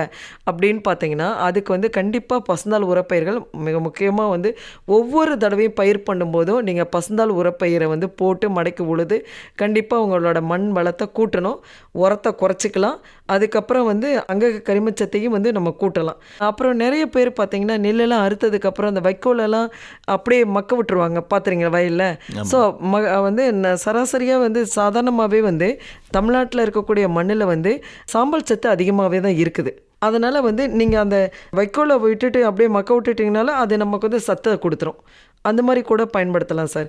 அப்படின்னு பார்த்தீங்கன்னா அதுக்கு வந்து கண்டிப்பாக பசுந்தாள் உரப்பயிர்கள் மிக முக்கியமாக வந்து ஒவ்வொரு தடவையும் பயிர் பண்ணும்போதும் நீங்கள் பசுந்தாள் உரப்பயிரை வந்து போட்டு மடக்கி உழுது கண்டிப்பாக உங்களோட மண் வளத்தை கூட்டணும், உரத்தை குறைச்சிக்கலாம். அதுக்கப்புறம் வந்து அங்கக கரிமச்சத்தையும் வந்து நம்ம கூட்டலாம். அப்புறம் நிறைய பேர் பார்த்தீங்கன்னா நெல்லெல்லாம் அறுத்ததுக்கப்புறம் அந்த வைக்கோலெல்லாம் அப்படியே மக்க விட்டுருவாங்க, பார்த்துறீங்களா வயலில். ஸோ வந்து சராசரியாக வந்து சாதாரணமாகவே வந்து தமிழ்நாட்டில் இருக்கக்கூடிய மண்ணில் வந்து சாம்பல் சத்து அதிகமாகவே தான் இருக்குது. அதனால் வந்து நீங்கள் அந்த வைக்கோலை விட்டுட்டு அப்படியே மக்க விட்டுட்டிங்கனால அது நமக்கு வந்து சத்தை கொடுத்துரும். அந்த மாதிரி கூட பயன்படுத்தலாம் சார்.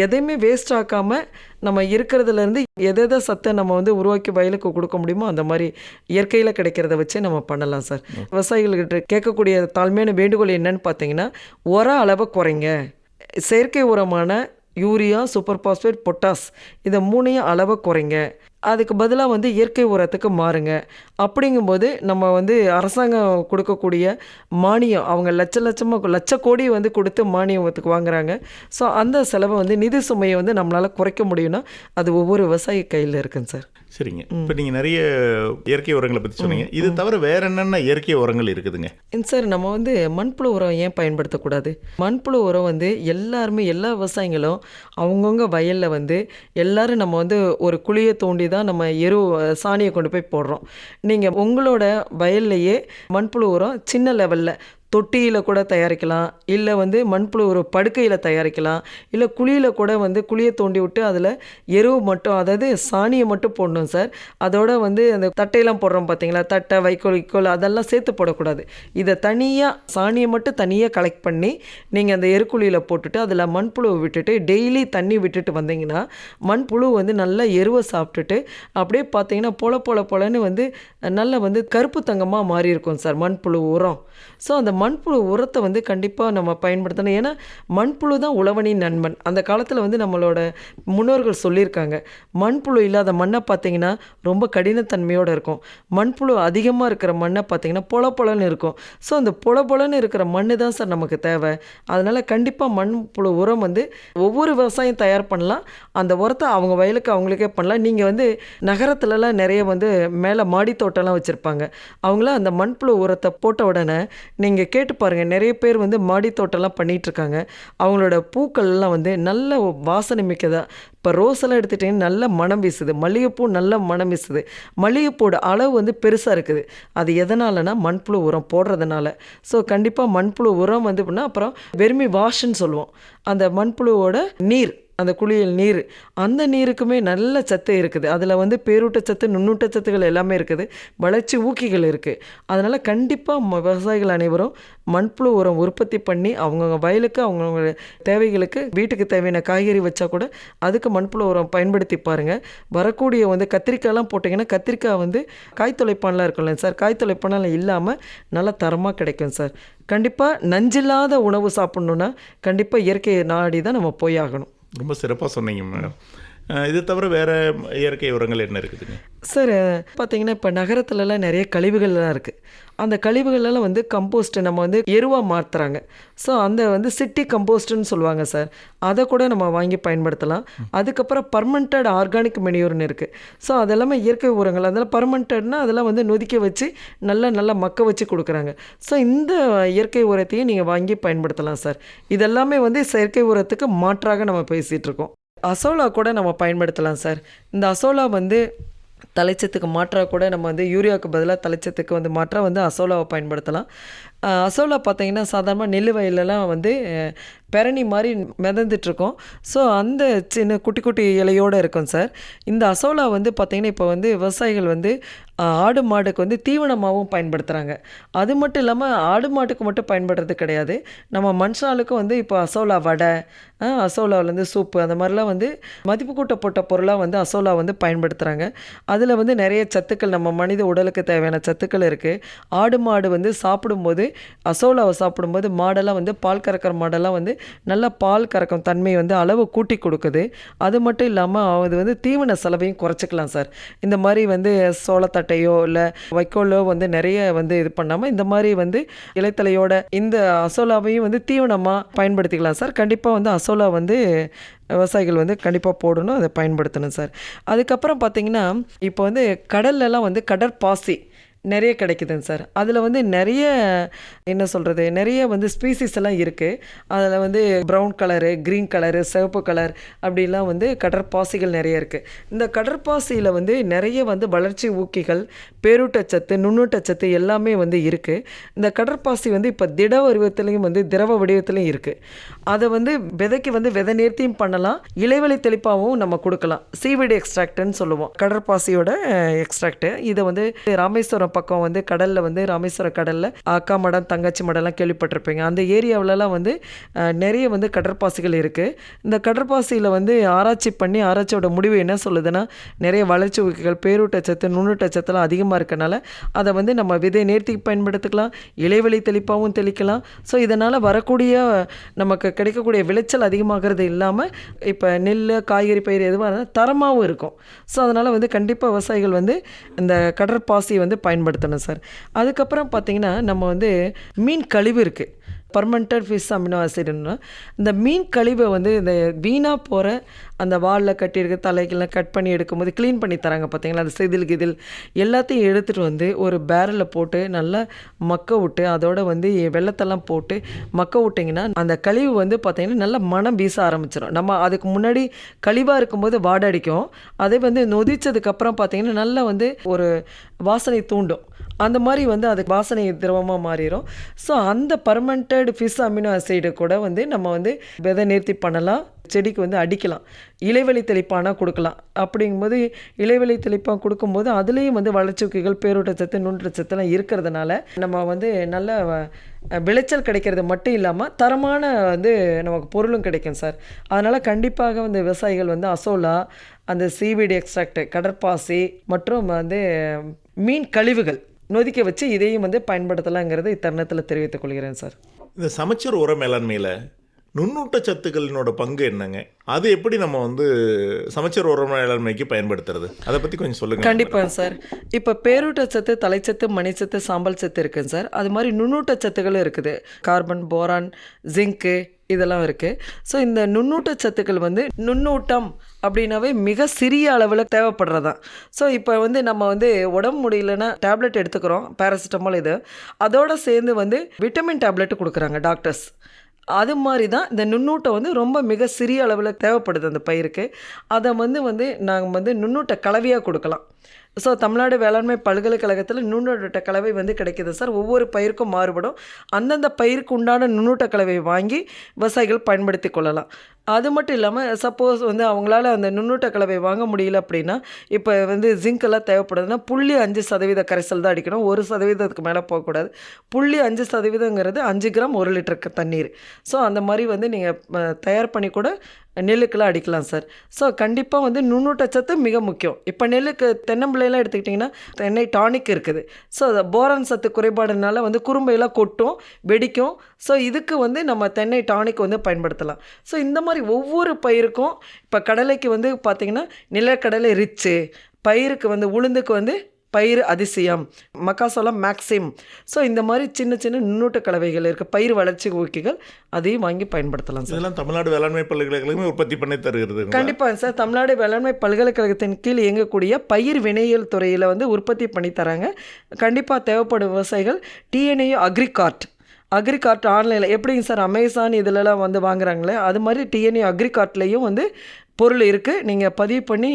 எதையுமே வேஸ்ட் ஆக்காமல் நம்ம இருக்கிறதுலேருந்து எதை சத்தை நம்ம வந்து உருவாக்கி வயலுக்கு கொடுக்க முடியுமோ அந்த மாதிரி இயற்கையில் கிடைக்கிறத வச்சே நம்ம பண்ணலாம் சார். விவசாயிகள்கிட்ட கேட்கக்கூடிய தாழ்மையான வேண்டுகோள் என்னன்னு பார்த்தீங்கன்னா, உர அளவை குறைங்க. செயற்கை உரமான யூரியா, சூப்பர் பாஸ்பேட், பொட்டாஸ் இதை 3ஐயும் அளவை குறைங்க. அதுக்கு பதிலாக வந்து இயற்கை உரத்துக்கு மாறுங்க. அப்படிங்கும்போது நம்ம வந்து அரசாங்கம் கொடுக்கக்கூடிய மானியம், அவங்க லட்ச கோடி வந்து கொடுத்து மானியத்துக்கு வாங்குறாங்க. ஸோ அந்த செலவை வந்து நிதி சுமையை வந்து நம்மளால் குறைக்க முடியும்னா அது ஒவ்வொரு விவசாயி கையில் இருக்குங்க சார். சரிங்க. இப்போ நீங்கள் நிறைய இயற்கை உரங்களை பற்றி சொன்னீங்க. இது தவிர வேற என்னென்ன இயற்கை உரங்கள் இருக்குதுங்க? சார் நம்ம வந்து மண்புழு உரம் ஏன் பயன்படுத்தக்கூடாது? மண்புழு உரம் வந்து எல்லாருமே எல்லா விவசாயிகளும் அவங்கவுங்க வயலில் வந்து எல்லாரும் நம்ம வந்து ஒரு குழியை தோண்டி தான் நம்ம சாணியை கொண்டு போய் போடுறோம். நீங்கள் உங்களோட வயல்லையே மண்புழு உரம் சின்ன லெவலில் தொட்டியில் கூட தயாரிக்கலாம், இல்லை வந்து மண்புழு ஒரு படுக்கையில் தயாரிக்கலாம், இல்லை குழியில் கூட வந்து குழியை தோண்டி விட்டு அதில் எருவு மட்டும், அதாவது சாணியை மட்டும் போடணும் சார். அதோட வந்து அந்த தட்டையெல்லாம் போடுறோம் பார்த்தீங்களா, தட்டை வைக்கோல் அதெல்லாம் சேர்த்து போடக்கூடாது. இதை தனியாக சாணியை மட்டும் தனியாக கலெக்ட் பண்ணி நீங்கள் அந்த எருக்குழியில் போட்டுட்டு அதில் மண்புழுவை விட்டுட்டு டெய்லி தண்ணி விட்டுட்டு வந்தீங்கன்னா மண்புழு வந்து நல்லா எருவை சாப்பிட்டுட்டு அப்படியே பார்த்தீங்கன்னா பொலன்னு வந்து நல்லா வந்து கருப்பு தங்கமாக மாறி இருக்கும் சார் மண்புழு உரம். ஸோ அந்த மண்புழு உரத்தை வந்து கண்டிப்பாக நம்ம பயன்படுத்தணும். ஏன்னா மண்புழு தான் உழவனின் நண்பன். அந்த காலத்தில் வந்து நம்மளோட முன்னோர்கள் சொல்லியிருக்காங்க, மண்புழு இல்லாத மண்ணை பார்த்தீங்கன்னா ரொம்ப கடினத்தன்மையோடு இருக்கும், மண்புழு அதிகமாக இருக்கிற மண்ணை பார்த்தீங்கன்னா பொலன்னு இருக்கும். ஸோ அந்த பொலன்னு இருக்கிற மண் தான் சார் நமக்கு தேவை. அதனால் கண்டிப்பாக மண்புழு உரம் வந்து ஒவ்வொரு விவசாயம் தயார் பண்ணலாம். அந்த உரத்தை அவங்க வயலுக்கு அவங்களுக்கே பண்ணலாம். நீங்கள் வந்து நகரத்துலலாம் நிறைய வந்து மேலே மாடி தோட்டம்லாம் வச்சுருப்பாங்க. அவங்களாம் அந்த மண்புழு உரத்தை போட்ட உடனே நீங்கள் கேட்டு பாருங்கள், நிறைய பேர் வந்து மாடி தோட்டம்லாம் பண்ணிகிட்ருக்காங்க. அவங்களோட பூக்கள்லாம் வந்து நல்ல வாசனை மிக்கதா. இப்போ ரோஸ் எல்லாம் எடுத்துகிட்டிங்கன்னா நல்ல மனம் வீசுது, மல்லிகைப்பூ நல்ல மனம் வீசுது. மல்லிகைப்பூட அளவு வந்து பெருசாக இருக்குது. அது எதனாலனா மண்புழு உரம் போடுறதுனால. ஸோ கண்டிப்பாக மண்புழு உரம் வந்து அப்படின்னா அப்புறம் வெறுமி வாஷ்ன்னு சொல்லுவோம். அந்த மண்புழுவோட நீர், அந்த குளியல் நீர், அந்த நீருக்குமே நல்ல சத்து இருக்குது. அதில் வந்து பேரூட்டச்சத்து நுண்ணூட்டச்சத்துகள் எல்லாமே இருக்குது, வளர்ச்சி ஊக்கிகள் இருக்குது. அதனால் கண்டிப்பாக விவசாயிகள் அனைவரும் மண்புழு உரம் உற்பத்தி பண்ணி அவங்கவுங்க வயலுக்கு அவங்கவுங்க தேவைகளுக்கு வீட்டுக்கு தேவையான காய்கறி வச்சா கூட அதுக்கு மண்புழு உரம் பயன்படுத்தி பாருங்கள். வரக்கூடிய வந்து கத்திரிக்காயெல்லாம் போட்டிங்கன்னா கத்திரிக்காய் வந்து காய் தொலைப்பான்லாம் இருக்குல்ல சார், காய் தொலைப்பானெலாம் இல்லாமல் நல்லா தரமாக கிடைக்கும் சார். கண்டிப்பாக நஞ்சில்லாத உணவு சாப்பிட்ணுன்னா கண்டிப்பாக இயற்கை நாடி தான் நம்ம போய் ஆகணும். ரொம்ப சிறப்பாக சொன்னீங்க மேடம். இது தவிர வேறு இயற்கை உரங்கள் என்ன இருக்குதுங்க சார்? பார்த்தீங்கன்னா இப்போ நகரத்துலலாம் நிறைய கழிவுகள்லாம் இருக்குது. அந்த கழிவுகளெல்லாம் வந்து கம்போஸ்ட்டு நம்ம வந்து எருவாக மாற்றுறாங்க. ஸோ அந்த வந்து சிட்டி கம்போஸ்ட்டுன்னு சொல்லுவாங்க சார். அதை கூட நம்ம வாங்கி பயன்படுத்தலாம். அதுக்கப்புறம் பர்மனெண்டட் ஆர்கானிக் மெனியூர்னு இருக்குது. ஸோ அதெல்லாமே இயற்கை உரங்கள். அதெல்லாம் பர்மனெண்டட்னா அதெல்லாம் வந்து நொதிக்க வச்சு நல்லா மக்க வச்சு கொடுக்குறாங்க. ஸோ இந்த இயற்கை உரத்தையும் நீங்கள் வாங்கி பயன்படுத்தலாம் சார். இதெல்லாமே வந்து செயற்கை உரத்துக்கு மாற்றாக நம்ம பேசிகிட்ருக்கோம். அசோலா கூட நம்ம பயன்படுத்தலாம் சார். இந்த அசோலா வந்து தலைச்சத்துக்கு மாற்றாக கூட நம்ம வந்து யூரியாவுக்கு பதிலாக தலைச்சத்துக்கு வந்து மாற்றாக வந்து அசோலாவை பயன்படுத்தலாம். அசோலா பார்த்திங்கன்னா சாதாரணமாக நெல் வயலெல்லாம் வந்து பெரணி மாதிரி மிதந்துட்டுருக்கோம். ஸோ அந்த சின்ன குட்டி இலையோடு இருக்கும் சார். இந்த அசோலா வந்து பார்த்திங்கன்னா இப்போ வந்து விவசாயிகள் வந்து ஆடு மாடுக்கு வந்து தீவனமாகவும் பயன்படுத்துகிறாங்க. அது மட்டும் இல்லாமல் ஆடு மாட்டுக்கு மட்டும் பயன்படுறது கிடையாது, நம்ம மனுஷாளுக்கும் வந்து இப்போ அசோலா வடை, அசோலாவிலேருந்து சூப்பு, அந்த மாதிரிலாம் வந்து மதிப்பு கூட்டப்பட்ட பொருளாக வந்து அசோலா வந்து பயன்படுத்துகிறாங்க. அதில் வந்து நிறைய சத்துக்கள், நம்ம மனித உடலுக்கு தேவையான சத்துக்கள் இருக்குது. ஆடு மாடு வந்து சாப்பிடும்போது அசோலாவை சாப்பிடும்போது மாடெல்லாம் வந்து பால் கறக்கிற மாடெல்லாம் வந்து நல்லா பால் கறக்கும் தன்மை வந்து அளவு கூட்டி கொடுக்குது. அது மட்டும் இல்லாமல் அது வந்து தீவன செலவையும் குறைச்சிக்கலாம் சார். இந்த மாதிரி வந்து சோளத்தட்டையோ இல்லை வைக்கோலோ வந்து நிறைய வந்து இது பண்ணாமல் இந்த மாதிரி வந்து இலைத்தலையோட இந்த அசோலாவையும் வந்து தீவனமாக பயன்படுத்திக்கலாம் சார். கண்டிப்பாக வந்து அசோலா வந்து விவசாயிகள் வந்து கண்டிப்பாக போடணும், அதை பயன்படுத்தணும் சார். அதுக்கப்புறம் பார்த்திங்கன்னா இப்போ வந்து கடல்லலாம் வந்து கடற்பாசி நிறைய கிடைக்குதுங்க சார். அதில் வந்து நிறைய என்ன சொல்கிறது, நிறைய வந்து ஸ்பீசிஸ் எல்லாம் இருக்குது. அதில் வந்து ப்ரௌன் கலரு, க்ரீன் கலரு, சிவப்பு கலர் அப்படிலாம் வந்து கடற்பாசிகள் நிறைய இருக்குது. இந்த கடற்பாசியில் வந்து நிறைய வந்து வளர்ச்சி ஊக்கிகள், பேரூட்டச்சத்து, நுண்ணூட்டச்சத்து எல்லாமே வந்து இருக்குது. இந்த கடற்பாசி வந்து இப்போ திட வடிவத்துலேயும் வந்து திரவ வடிவத்துலையும் இருக்குது. அதை வந்து விதைக்கு வந்து விதை நேர்த்தியும் பண்ணலாம், இலைவெளி தெளிப்பாகவும் நம்ம கொடுக்கலாம். சீவீடு எக்ஸ்ட்ராக்ட்னு சொல்லுவோம், கடற்பாசியோட எக்ஸ்ட்ராக்ட். இதை வந்து ராமேஸ்வரம் பக்கம் வந்து கடலில் வந்து ராமேஸ்வரம் கடலில் அக்கா மடம் தங்கச்சி மடம்லாம் கேள்விப்பட்டிருப்பீங்க. அந்த ஏரியாவிலலாம் வந்து நிறைய வந்து கடற்பாசிகள் இருக்குது. இந்த கடற்பாசியில் வந்து ஆராய்ச்சி பண்ணி ஆராய்ச்சியோட முடிவு என்ன சொல்லுதுன்னா, நிறைய வளர்ச்சி ஊக்கிகள், பேரூட்டச்சத்து, நுண்ணூட்டச்சத்துலாம் அதிகமாக இருக்கனால அதை வந்து நம்ம விதை நேர்த்திக்கு பயன்படுத்திக்கலாம், இலைவெளி தெளிப்பாகவும் தெளிக்கலாம். ஸோ இதனால் வரக்கூடிய நமக்கு கிடைக்கக்கூடிய விளைச்சல் அதிகமாகிறது இல்லாமல் இப்போ நெல், காய்கறி பயிர் எதுவாக இருந்தால் தரமாகவும் இருக்கும். ஸோ அதனால் வந்து கண்டிப்பாக விவசாயிகள் வந்து இந்த கடற்பாசியை வந்து பயன்படுத்தணும் சார். அதுக்கப்புறம் பார்த்திங்கன்னா நம்ம வந்து மீன் கழிவு இருக்குது. பர்மனன்ட் ஃபிஷ் அமினோ ஆசிட்னா இந்த மீன் கழிவை வந்து இந்த வீணாக போகிற அந்த வாலில் கட்டியிருக்க தலைக்கெல்லாம் கட் பண்ணி எடுக்கும்போது க்ளீன் பண்ணி தராங்க பார்த்தீங்களா, அந்த செதில் கிதில் எல்லாத்தையும் எடுத்துகிட்டு வந்து ஒரு பேரலில் போட்டு நல்லா மக்க விட்டு அதோட வந்து வெள்ளத்தெல்லாம் போட்டு மக்க விட்டிங்கன்னா அந்த கழிவு வந்து பார்த்திங்கன்னா நல்லா மனம் வீச ஆரம்பிச்சிடும். நம்ம அதுக்கு முன்னாடி கழிவாக இருக்கும்போது வாடை அடிக்கும், அதே வந்து நொதிச்சதுக்கப்புறம் பார்த்திங்கன்னா நல்லா வந்து ஒரு வாசனை தூண்டும். அந்த மாதிரி வந்து அது வாசனை திரவமாக மாறிடும். ஸோ அந்த பர்மனன்ட் ஃபிஷ் அமினோ ஆசிடு கூட வந்து நம்ம வந்து விதை நேர்த்தி பண்ணலாம், செடிக்கு வந்து அடிக்கலாம், இலைவெளி தெளிப்பானா கொடுக்கலாம். அப்படிங்கும்போது இலைவெளி தெளிப்பாக கொடுக்கும்போது அதுலேயும் வந்து வளர்ச்சிக்குகள், பேரூட்டச்சத்து, நுண்ணூட்டச்சத்துலாம் இருக்கிறதுனால நம்ம வந்து நல்ல விளைச்சல் கிடைக்கிறது மட்டும் இல்லாமல் தரமான வந்து நமக்கு பொருளும் கிடைக்கும் சார். அதனால் கண்டிப்பாக வந்து விவசாயிகள் வந்து அசோலா, அந்த சீவீடு எக்ஸ்ட்ராக்ட், கடற்பாசி மற்றும் வந்து மீன் கழிவுகள் நொதிக்க வச்சு இதையும் வந்து பயன்படுத்தலாங்கிறது இத்தருணத்தில் தெரிவித்துக் கொள்கிறேன் சார். இந்த சமச்சீர் உர மேலாண்மையில் நுண்ணூட்டச்சத்துக்களினோட பங்கு என்னங்க? அது எப்படி நம்ம வந்து சமச்சீர் உர மேலாண்மைக்கு பயன்படுத்துறது, அதை பற்றி கொஞ்சம் சொல்லுங்கள். கண்டிப்பாக சார். இப்போ பேரூட்டச்சத்து, தலைச்சத்து, மணிச்சத்து, சாம்பல் சத்து இருக்குங்க சார். அது மாதிரி நுண்ணூட்டச்சத்துகளும் இருக்குது. கார்பன், போரான், ஜிங்க்கு இதெல்லாம் இருக்குது. ஸோ இந்த நுண்ணூட்டச்சத்துக்கள் வந்து நுண்ணூட்டம் அப்படின்னாவே மிக சிறிய அளவில் தேவைப்படுறதான். ஸோ இப்போ வந்து நம்ம வந்து உடம்பு முடியலன்னா டேப்லெட் எடுத்துக்கிறோம், பேராசிட்டமால், இது அதோடு சேர்ந்து வந்து விட்டமின் டேப்லெட்டு கொடுக்குறாங்க டாக்டர்ஸ். அது மாதிரி தான் இந்த நுண்ணூட்டம் வந்து ரொம்ப மிக சிறிய அளவில் தேவைப்படுது அந்த பயிருக்கு. அதை வந்து நாங்கள் வந்து நுண்ணூட்ட கலவையாக கொடுக்கலாம். ஸோ தமிழ்நாடு வேளாண்மை பல்கலைக்கழகத்தில் நுண்ணூட்ட கலவை வந்து கிடைக்கிது சார். ஒவ்வொரு பயிருக்கும் மாறுபடும். அந்தந்த பயிருக்கு உண்டான நுண்ணூட்ட கலவை வாங்கி விவசாயிகள் பயன்படுத்தி கொள்ளலாம். அது மட்டும் இல்லாமல் சப்போஸ் வந்து அவங்களால அந்த நுண்ணூட்ட கலவை வாங்க முடியல அப்படின்னா, இப்போ வந்து ஜிங்க்கெல்லாம் தேவைப்படுதுன்னா 0.5% கரைசல் தான் அடிக்கணும், 1% மேலே போகக்கூடாது. 0.5%ங்கிறது 5 கிராம் 1 லிட்டருக்கு தண்ணீர். ஸோ அந்த மாதிரி வந்து நீங்கள் தயார் பண்ணி கூட நெல்லுக்கெல்லாம் அடிக்கலாம் சார். ஸோ கண்டிப்பாக வந்து நுண்ணூட்டச்சத்து மிக முக்கியம். இப்போ நெல்லுக்கு தென்னம்பிள்ளையெல்லாம் எடுத்துக்கிட்டிங்கன்னா தென்னை டானிக் இருக்குது. ஸோ போரான் சத்து குறைபாடுனால வந்து குறும்பையெல்லாம் கொட்டும், வெடிக்கும். ஸோ இதுக்கு வந்து நம்ம தென்னை டானிக் வந்து பயன்படுத்தலாம். ஸோ இந்த மாதிரி ஒவ்வொரு பயிருக்கும் இப்போ கடலைக்கு வந்து பார்த்திங்கன்னா நிலக்கடலை ரிச்சு, பயிருக்கு வந்து உளுந்துக்கு வந்து பயிர் அதிசயம், மக்காசோளம் மேக்சிம். ஸோ இந்த மாதிரி சின்ன சின்ன நுண்ணூட்ட கலவைகள் இருக்குது, பயிர் வளர்ச்சி ஊக்கிகள், அதையும் வாங்கி பயன்படுத்தலாம் சார். இதெல்லாம் தமிழ்நாடு வேளாண்மை பல்கலைக்கழகமே உற்பத்தி பண்ணி தருகிறது. கண்டிப்பாக சார். தமிழ்நாடு வேளாண்மை பல்கலைக்கழகத்தின் கீழ் இயங்கக்கூடிய பயிர் வினையியல் துறையில் வந்து உற்பத்தி பண்ணி தராங்க. கண்டிப்பாக தேவைப்படும் விவசாயிகள் டிஎன்ஏ அக்ரிகார்ட் ஆன்லைனில் எப்படிங்க சார் அமேசான் இதிலலாம் வந்து வாங்குறாங்களே, அது மாதிரி டிஎன்ஏ அக்ரிகார்ட்லேயும் வந்து பொருள் இருக்குது. நீங்கள் பதிவு பண்ணி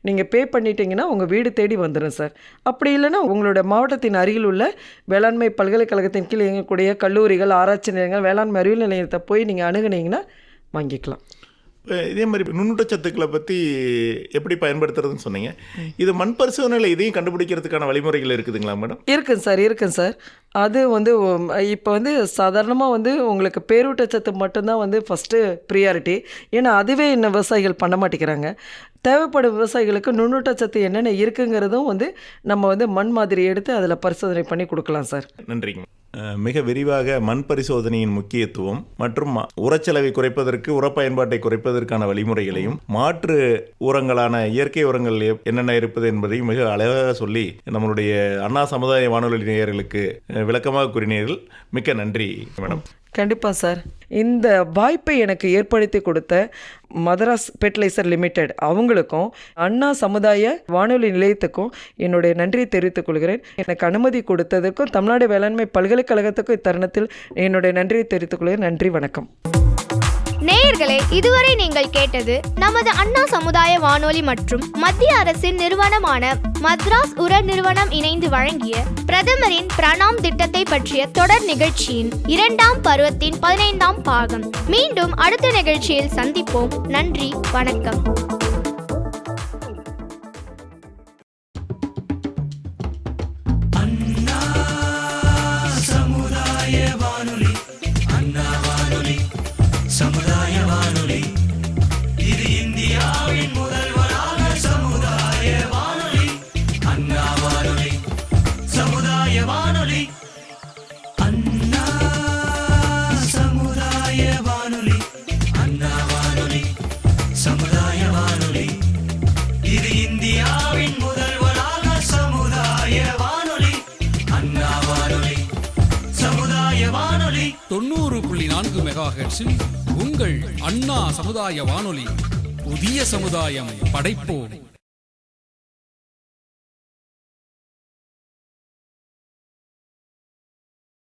நீங்கள் பே பண்ணிட்டீங்கன்னா உங்கள் வீடு தேடி வந்துடும் சார். அப்படி இல்லைன்னா உங்களோட மாவட்டத்தின் அருகில் உள்ள வேளாண்மை பல்கலைக்கழகத்தின் கீழ் இயங்கக்கூடிய கல்லூரிகள், ஆராய்ச்சி நிலையங்கள், வேளாண்மை அறிவியல் நிலையத்தை போய் நீங்கள் அணுகுனீங்கன்னா வாங்கிக்கலாம். இப்போ இதே மாதிரி நுண்ணூட்டச்சத்துக்களை பற்றி எப்படி பயன்படுத்துறதுன்னு சொன்னீங்க. இது மண் பரிசோதனையில் இதையும் கண்டுபிடிக்கிறதுக்கான வழிமுறைகள் இருக்குதுங்களா மேடம்? இருக்குங்க சார். அது வந்து இப்போ வந்து சாதாரணமாக வந்து உங்களுக்கு பேரூட்டச்சத்து மட்டும்தான் வந்து ஃபஸ்ட்டு ப்ரியாரிட்டி. ஏன்னா அதுவே இன்னும் விவசாயிகள் பண்ண மாட்டேங்கிறாங்க. தேவைப்படும் விவசாயிகளுக்கு நுண்ணூட்டச்சத்து என்னென்ன இருக்குங்கிறதும் வந்து நம்ம வந்து மண் மாதிரி எடுத்து அதில் பரிசோதனை பண்ணி கொடுக்கலாம் சார். நன்றிங்க. மிக விரிவாக மண் பரிசோதனையின் முக்கியத்துவம் மற்றும் உரச்செலவை குறைப்பதற்கு, உர பயன்பாட்டை குறைப்பதற்கான வழிமுறைகளையும், மாற்று உரங்களான இயற்கை உரங்கள் என்னென்ன இருப்பது என்பதையும் மிக அழகாக சொல்லி நம்மளுடைய அண்ணா சமுதாய வானொலி நேயர்களுக்கு விளக்கமாக கூறினீர்கள். மிக்க நன்றி மேடம். கண்டிப்பாக சார். இந்த வாய்ப்பை எனக்கு ஏற்படுத்தி கொடுத்த மதராஸ் ஃபெர்டிலைசர் லிமிடெட் அவங்களுக்கும் அண்ணா சமுதாய வானொலி நிலையத்துக்கும் என்னுடைய நன்றியை தெரிவித்துக் கொள்கிறேன். எனக்கு அனுமதி கொடுத்ததுக்கும் தமிழ்நாடு வேளாண்மை பல்கலைக்கழகத்துக்கும் இத்தருணத்தில் என்னுடைய நன்றியை தெரிவித்துக் கொள்கிறேன். நன்றி, வணக்கம். நேயர்களே, இதுவரை நீங்கள் கேட்டது நமது அண்ணா சமுதாய வானொலி மற்றும் மத்திய அரசின் நிறுவனமான மத்ராஸ் உர நிறுவனம் இணைந்து வழங்கிய பிரதமரின் பிரணாம் திட்டத்தை பற்றிய தொடர் நிகழ்ச்சியின் 2ஆம் பருவத்தின் 15ஆம் பாகம். மீண்டும் அடுத்த நிகழ்ச்சியில் சந்திப்போம். நன்றி, வணக்கம். இந்தியாவின் முதல்வராக சமுதாய வானொலி, அண்ணா வானொலி, சமுதாய வானொலி 90. 90.4 மெகாஹெர்ட்ஸில் உங்கள் அண்ணா சமுதாய வானொலி. புதிய சமுதாயம் படைப்போம்.